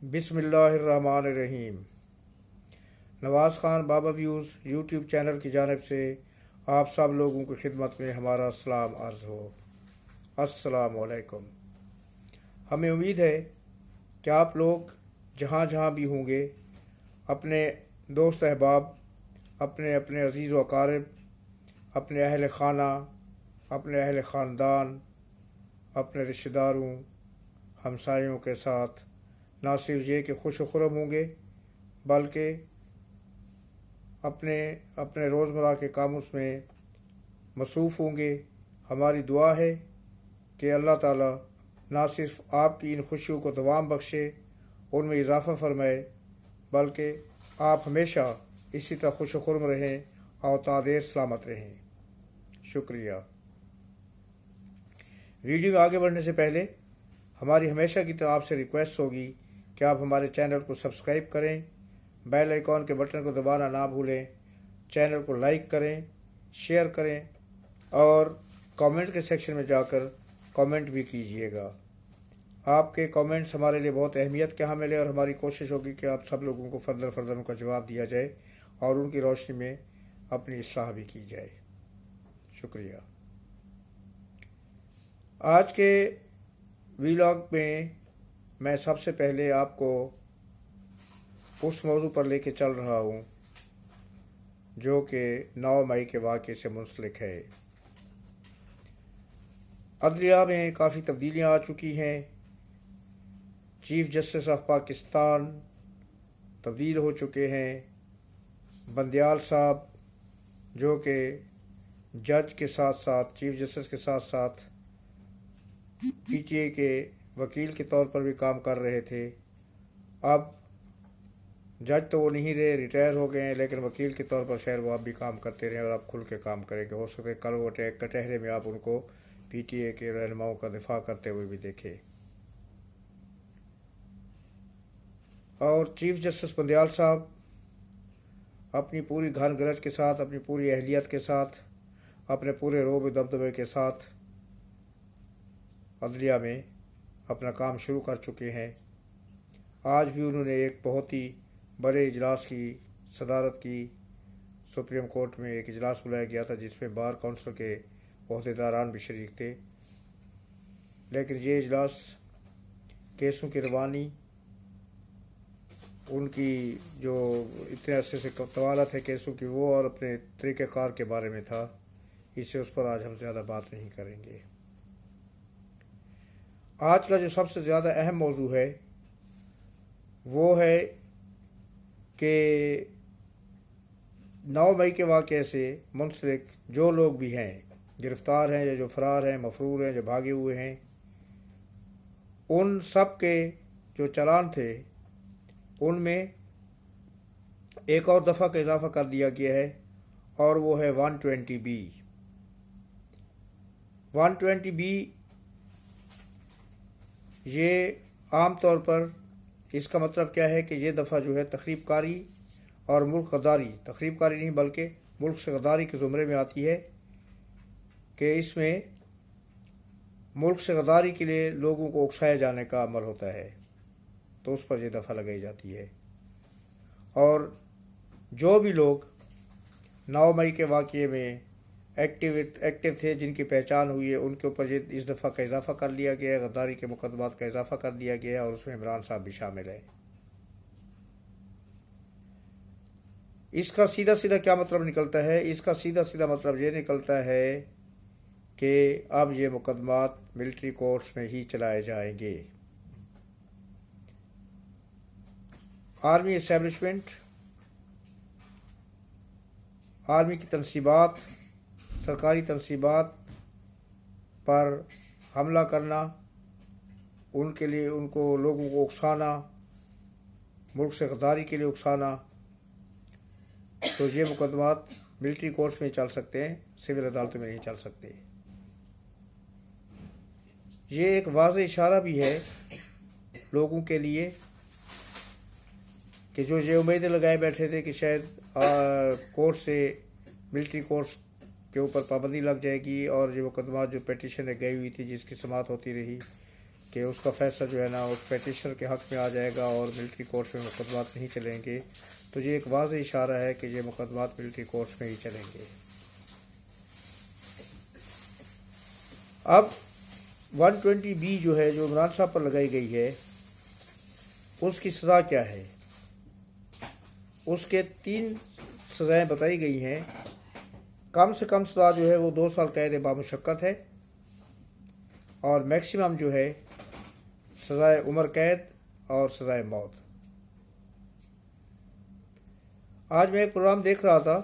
बिस्मिल्लाहिर्रहमानिर्रहीम। नवाज़ ख़ान बाबा views YouTube channel की जानिब से आप सब लोगों की खिदमत में हमारा सलाम अर्ज़ हो। अस्सलामु अलैकुम। हमें उम्मीद है कि आप लोग जहाँ जहाँ भी होंगे अपने दोस्त अहबाब, अपने अपने अज़ीज़ व अकारिब, अपने अहल खाना, अपने अहल ख़ानदान, अपने रिश्तेदारों, हमसायों के साथ ना सिर्फ ये कि खुश खुरम होंगे बल्कि अपने अपने रोज़मर्रा के कामों में मसरूफ़ होंगे। हमारी दुआ है कि अल्लाह ताला ना सिर्फ आपकी इन खुशियों को दवाम बख्शे, उनमें इजाफ़ा फरमाए, बल्कि आप हमेशा इसी तरह खुश खुरम रहें और तादेर सलामत रहें। शुक्रिया। वीडियो में आगे बढ़ने से पहले हमारी हमेशा की तरह आपसे रिक्वेस्ट होगी कि आप हमारे चैनल को सब्सक्राइब करें, बेल आइकॉन के बटन को दबाना ना भूलें, चैनल को लाइक करें, शेयर करें और कमेंट के सेक्शन में जाकर कमेंट भी कीजिएगा। आपके कमेंट्स हमारे लिए बहुत अहमियत के हामिल है और हमारी कोशिश होगी कि आप सब लोगों को फर्दर उनका जवाब दिया जाए और उनकी रोशनी में अपनी इस्लाह भी की जाए। शुक्रिया। आज के वीलॉग में मैं सबसे पहले आपको उस मौजू पर लेके चल रहा हूँ जो कि 9 मई के वाक़े से मुंसलिक है। अदलिया में काफ़ी तब्दीलियाँ आ चुकी हैं। चीफ जस्टिस ऑफ पाकिस्तान तब्दील हो चुके हैं। बंदियाल साहब जो कि जज के साथ साथ चीफ जस्टिस के साथ साथ पीटीआई के वकील के तौर पर भी काम कर रहे थे, अब जज तो वो नहीं रहे, रिटायर हो गए हैं, लेकिन वकील के तौर पर शायद वो अब भी काम करते रहे और अब खुल के काम करेंगे। हो सकता है कल वो कटहरे में आप उनको पीटीआई के रहनुमाओं का दिफा करते हुए भी देखें। और चीफ जस्टिस बंदियाल साहब अपनी पूरी घन गरज के साथ, अपनी पूरी अहलियत के साथ, अपने पूरे रोब दबदबे के साथ अदलिया में अपना काम शुरू कर चुके हैं। आज भी उन्होंने एक बहुत ही बड़े इजलास की सदारत की। सुप्रीम कोर्ट में एक इजलास बुलाया गया था जिसमें बार काउंसिल के ओहदेदारान भी शरीक थे, लेकिन ये इजलास केसों की रवानी, उनकी जो इतने अरसे से तवालत है केसों की, वो और अपने तरीक़ेकार के बारे में था। इससे उस पर आज हम ज़्यादा बात नहीं करेंगे। आज का जो सबसे ज़्यादा अहम मौजू है वो है कि 9 मई के वाक़े से मुंसलिक जो लोग भी हैं, गिरफ़्तार हैं या जो फ़रार हैं, मफरूर हैं, जो भागे हुए हैं, उन सब के जो चालान थे उनमें एक और दफ़ा का इजाफ़ा कर दिया गया है और वो है 120B। 120B ये आम तौर पर इसका मतलब क्या है कि ये दफ़ा जो है तखरीब कारी और मुल्क गद्दारी, तखरीब कारी नहीं बल्कि मुल्क से गद्दारी के ज़ुमरे में आती है कि इसमें मुल्क से गद्दारी के लिए लोगों को उकसाए जाने का अमल होता है, तो उस पर यह दफ़ा लगाई जाती है। और जो भी लोग 9 मई के वाक़ये में एक्टिव थे, जिनकी पहचान हुई है, उनके ऊपर इस दफ़ा का इजाफ़ा कर लिया गया है, गद्दारी के मुकदमात का इजाफ़ा कर दिया गया है और उसमें इमरान साहब भी शामिल है। इसका सीधा सीधा क्या मतलब निकलता है? इसका सीधा सीधा मतलब ये निकलता है कि अब ये मुकदमात मिलिट्री कोर्ट्स में ही चलाए जाएंगे। आर्मी इस्टेब्लिशमेंट, आर्मी की तनसीबात, सरकारी तनसीबात पर हमला करना, उनके लिए उनको लोगों को उकसाना, मुल्क से गद्दारी के लिए उकसाना, तो ये मुकदमात मिलिट्री कोर्ट्स में चल सकते हैं, सिविल अदालतों में नहीं चल सकते। ये एक वाज़ेह इशारा भी है लोगों के लिए कि जो ये उम्मीदें लगाए बैठे थे कि शायद कोर्ट से मिलिट्री कोर्ट्स के ऊपर पाबंदी लग जाएगी और ये मुकदमा जो पिटीशन गई हुई थी जिसकी समाअत होती रही, کہ اس کا فیصلہ جو ہے نا اس پیٹیشنر کے حق میں آ جائے گا اور ملٹری کورٹس میں مقدمات نہیں چلیں گے، تو یہ ایک واضح اشارہ ہے کہ یہ مقدمات ملٹری کورٹس میں ہی چلیں گے۔ اب 120B جو ہے جو عمران صاحب پر لگائی گئی ہے، اس کی سزا کیا ہے؟ اس کے 3 سزائیں بتائی گئی ہیں۔ کم سے کم سزا جو ہے وہ 2 سال قید بامشقت ہے، اور میکسیمم جو ہے سزائے عمر قید اور سزائے موت۔ آج میں ایک پروگرام دیکھ رہا تھا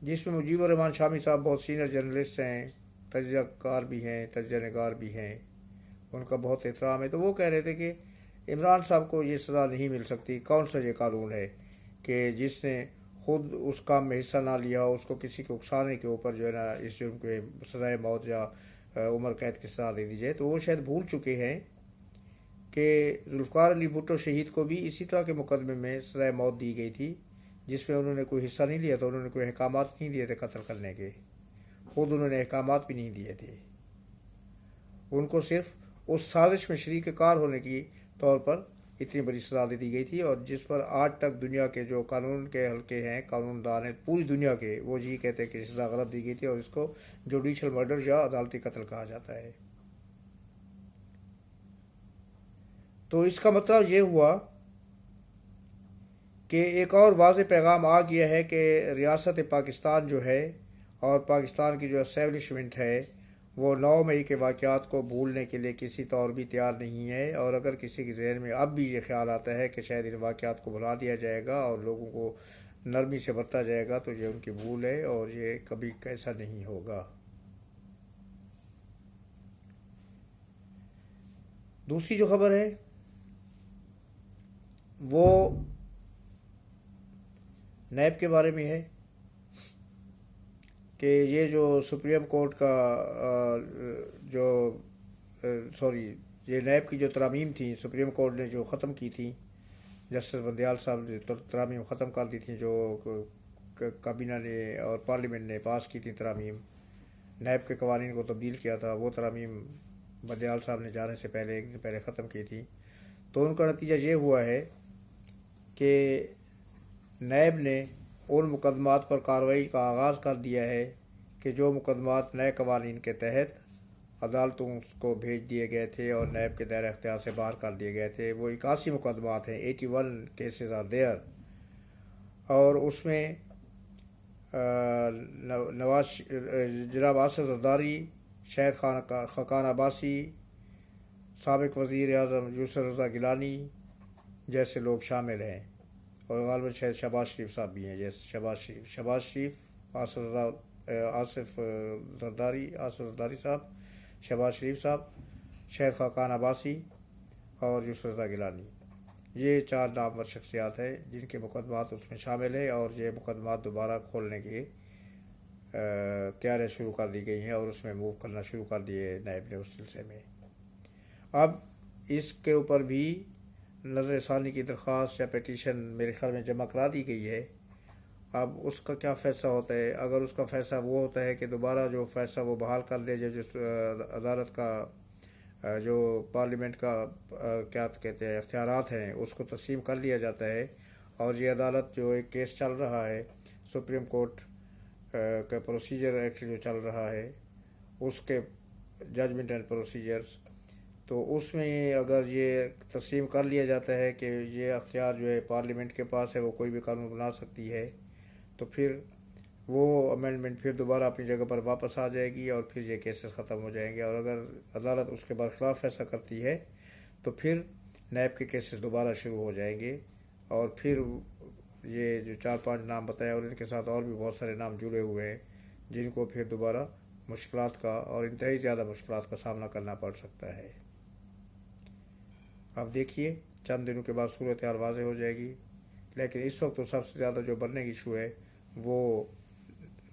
جس میں مجیب الرحمان شامی صاحب بہت سینئر جرنلسٹ ہیں، تجزیہ کار بھی ہیں، تجزیہ نگار بھی ہیں، ان کا بہت احترام ہے۔ تو وہ کہہ رہے تھے کہ عمران صاحب کو یہ سزا نہیں مل سکتی۔ کون سا یہ قانون ہے کہ جس نے خود اس کام میں حصہ نہ لیا اس کو کسی کو اکسانے کے اوپر جو ہے نا اس جرم کے سزائے موت یا عمر قید کی سزا دے دی جائے؟ تو وہ شاید بھول چکے ہیں کہ ذوالفقار علی بھٹو شہید کو بھی اسی طرح کے مقدمے میں سزائے موت دی گئی تھی، جس میں انہوں نے کوئی حصہ نہیں لیا تھا، انہوں نے کوئی احکامات نہیں دیے تھے قتل کرنے کے، خود انہوں نے احکامات بھی نہیں دیے تھے، ان کو صرف اس سازش میں شریک کار ہونے کی طور پر اتنی بڑی سزا دے دی گئی تھی، اور جس پر آج تک دنیا کے جو قانون کے حلقے ہیں، قانون دان ہیں پوری دنیا کے، وہ یہی کہتے ہیں کہ سزا غلط دی گئی تھی اور اس کو جوڈیشل مرڈر یا عدالتی قتل کہا جاتا ہے۔ تو اس کا مطلب یہ ہوا کہ ایک اور واضح پیغام آ گیا ہے کہ ریاست پاکستان جو ہے اور پاکستان کی جو اسٹیبلشمنٹ ہے وہ 9 مئی کے واقعات کو بھولنے کے لیے کسی طور بھی تیار نہیں ہے، اور اگر کسی کے ذہن میں اب بھی یہ خیال آتا ہے کہ شاید ان واقعات کو بھلا دیا جائے گا اور لوگوں کو نرمی سے برتا جائے گا، تو یہ ان کی بھول ہے اور یہ کبھی ایسا نہیں ہوگا۔ دوسری جو خبر ہے وہ نیب کے بارے میں ہے کہ یہ جو سپریم کورٹ کا یہ نیب کی جو ترامیم تھیں سپریم کورٹ نے جو ختم کی تھیں، جسٹس بندیال صاحب نے ترامیم ختم کر دی تھیں جو کابینہ نے اور پارلیمنٹ نے پاس کی تھی، ترامیم نیب کے قوانین کو تبدیل کیا تھا، وہ ترامیم بندیال صاحب نے جانے سے پہلے 1 دن پہلے ختم کی تھی۔ تو ان کا نتیجہ یہ ہوا ہے کہ نیب نے ان مقدمات پر کارروائی کا آغاز کر دیا ہے کہ جو مقدمات نئے قوانین کے تحت عدالتوں کو بھیج دیے گئے تھے اور نیب کے دائرہ اختیار سے باہر کر دیے گئے تھے۔ وہ 81 مقدمات ہیں، 81 کیسز آر دیئر، اور اس میں جناب آصف زرداری، شہید خاقان عباسی، سابق وزیر اعظم یوسف رضا گیلانی جیسے لوگ شامل ہیں، اور غالباً شاید شہباز شریف صاحب بھی ہیں، جیسے شہباز شریف، آصف زرداری صاحب، شہباز شریف صاحب، شہید خاقان عباسی اور یوسف رضا گیلانی، یہ 4 نامور شخصیات ہیں جن کے مقدمات اس میں شامل ہیں، اور یہ مقدمات دوبارہ کھولنے کی تیاریاں شروع کر دی گئی ہیں اور اس میں موو کرنا شروع کر دیے نیب نے اس سلسلے میں۔ اب اس کے اوپر بھی نظر ثانی کی درخواست یا پیٹیشن میرے خیال میں جمع کرا دی گئی ہے۔ اب اس کا کیا فیصلہ ہوتا ہے؟ اگر اس کا فیصلہ وہ ہوتا ہے کہ دوبارہ جو فیصلہ وہ بحال کر دے جائے، جو عدالت کا جو پارلیمنٹ کا کیا کہتے ہیں اختیارات ہیں اس کو تسلیم کر لیا جاتا ہے، اور یہ عدالت جو ایک کیس چل رہا ہے سپریم کورٹ کا پروسیجر ایکٹ جو چل رہا ہے اس کے ججمنٹ اینڈ پروسیجرز، تو اس میں اگر یہ تسلیم کر لیا جاتا ہے کہ یہ اختیار جو ہے پارلیمنٹ کے پاس ہے، وہ کوئی بھی قانون بنا سکتی ہے، تو پھر وہ امینڈمنٹ پھر دوبارہ اپنی جگہ پر واپس آ جائے گی اور پھر یہ کیسز ختم ہو جائیں گے، اور اگر عدالت اس کے برخلاف فیصلہ کرتی ہے تو پھر نیب کے کیسز دوبارہ شروع ہو جائیں گے، اور پھر یہ جو 4-5 نام بتایا اور ان کے ساتھ اور بھی بہت سارے نام جڑے ہوئے ہیں جن کو پھر دوبارہ مشکلات کا اور انتہائی زیادہ مشکلات کا سامنا کرنا پڑ سکتا ہے۔ اب دیکھیے چند دنوں کے بعد صورتحال واضح ہو جائے گی، لیکن اس وقت تو سب سے زیادہ جو بننے کی ایشو ہے وہ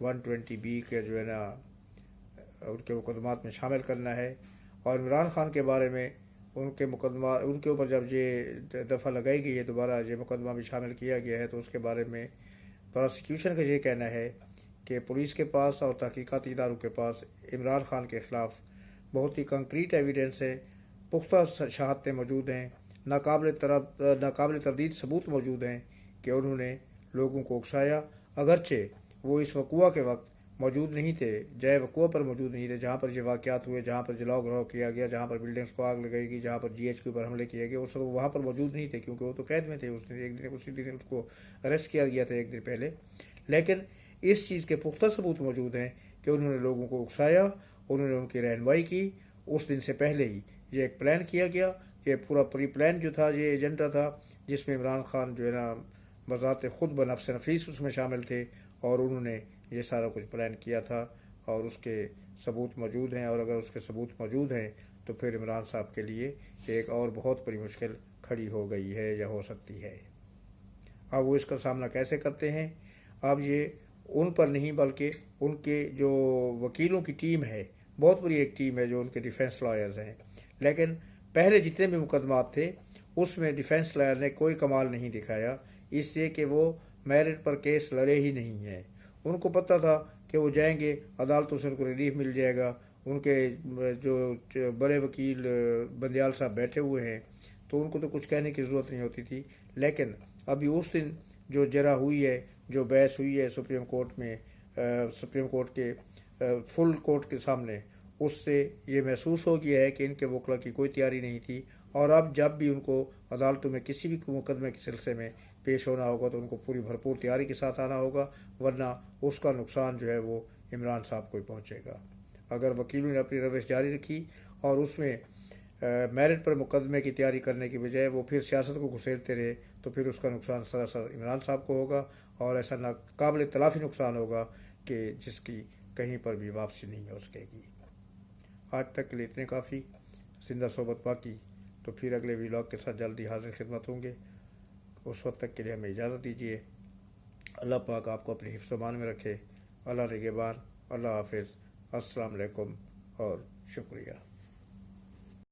120B کے جو ہے نا ان کے مقدمات میں شامل کرنا ہے، اور عمران خان کے بارے میں ان کے اوپر جب یہ دفعہ لگائی گئی ہے، دوبارہ یہ مقدمہ بھی شامل کیا گیا ہے، تو اس کے بارے میں پروسیکیوشن کا یہ کہنا ہے کہ پولیس کے پاس اور تحقیقاتی اداروں کے پاس عمران خان کے خلاف بہت ہی کنکریٹ ایویڈنس ہے، पुख्ता शहादतें मौजूद हैं, नाकाबिल तरदीद सबूत मौजूद हैं कि उन्होंने लोगों को उकसाया, अगरचे वो इस वक़ुआ के वक्त मौजूद नहीं थे, जय वक़ुआ पर मौजूद नहीं थे, जहाँ पर ये वाक़यात हुए, जहाँ पर जलाओ घराव किया गया, जहाँ पर बिल्डिंग्स को आग लगाई गई, जहाँ पर GHQ पर हमले किए गए, उस वक्त वहाँ पर मौजूद नहीं थे क्योंकि वो तो कैद में थे। उसी दिन उसको अरेस्ट किया गया था एक दिन पहले। लेकिन इस चीज़ के पुख्ता सबूत मौजूद हैं कि उन्होंने लोगों को उकसाया, उन्होंने उनकी रहनुमाई की। उस दिन से पहले ही ये एक प्लान किया गया, ये पूरा प्री प्लान जो था, ये एजेंडा था जिसमें इमरान खान जो है ना बज़ात खुद बनफ्स नफीस उसमें शामिल थे और उन्होंने ये सारा कुछ प्लान किया था और उसके सबूत मौजूद हैं। और अगर उसके सबूत मौजूद हैं तो फिर इमरान साहब के लिए एक और बहुत बड़ी मुश्किल खड़ी हो गई है या हो सकती है। अब वो इसका सामना कैसे करते हैं? अब ये उन पर नहीं बल्कि उनके जो वकीलों की टीम है, बहुत बड़ी एक टीम है जो उनके डिफेंस लॉयर्स हैं, लेकिन पहले जितने भी मुकदमात थे उसमें डिफेंस लॉयर ने कोई कमाल नहीं दिखाया, इससे कि वो मेरिट पर केस लड़े ही नहीं हैं। उनको पता था कि वो जाएंगे, अदालतों से उनको रिलीफ मिल जाएगा, उनके जो बड़े वकील बंदियाल साहब बैठे हुए हैं तो उनको तो कुछ कहने की ज़रूरत नहीं होती थी। लेकिन अभी उस दिन जो जरा हुई है, जो बहस हुई है सुप्रीम कोर्ट में, सुप्रीम कोर्ट के फुल कोर्ट के सामने, उससे ये महसूस हो गया है कि इनके वकला की कोई तैयारी नहीं थी। और अब जब भी उनको अदालतों में किसी भी मुकदमे के सिलसिले में पेश होना होगा तो उनको पूरी भरपूर तैयारी के साथ आना होगा, वरना उसका नुकसान जो है वो इमरान साहब को ही पहुँचेगा। अगर वकीलों ने अपनी रविश जारी रखी और उसमें मेरिट पर मुकदमे की तैयारी करने की बजाय वो फिर सियासत को घुसेड़ते रहे तो फिर उसका नुकसान सरासर इमरान साहब को होगा और ऐसा नाकाबिल तलाफी नुकसान होगा कि जिसकी कहीं पर भी वापसी नहीं हो सकेगी। आज तक के लिए इतने काफ़ी। जिंदा सोबत बाकी तो फिर अगले व्लॉग के साथ जल्दी हाजिर खिदमत होंगे। उस वक्त तक के लिए हमें इजाज़त दीजिए। अल्लाह पाक आपको अपने हिफ्ज़ मान में रखे। अल्लाह निगहबान। अल्लाह हाफिज़। अस्सलाम वालेकुम और शुक्रिया।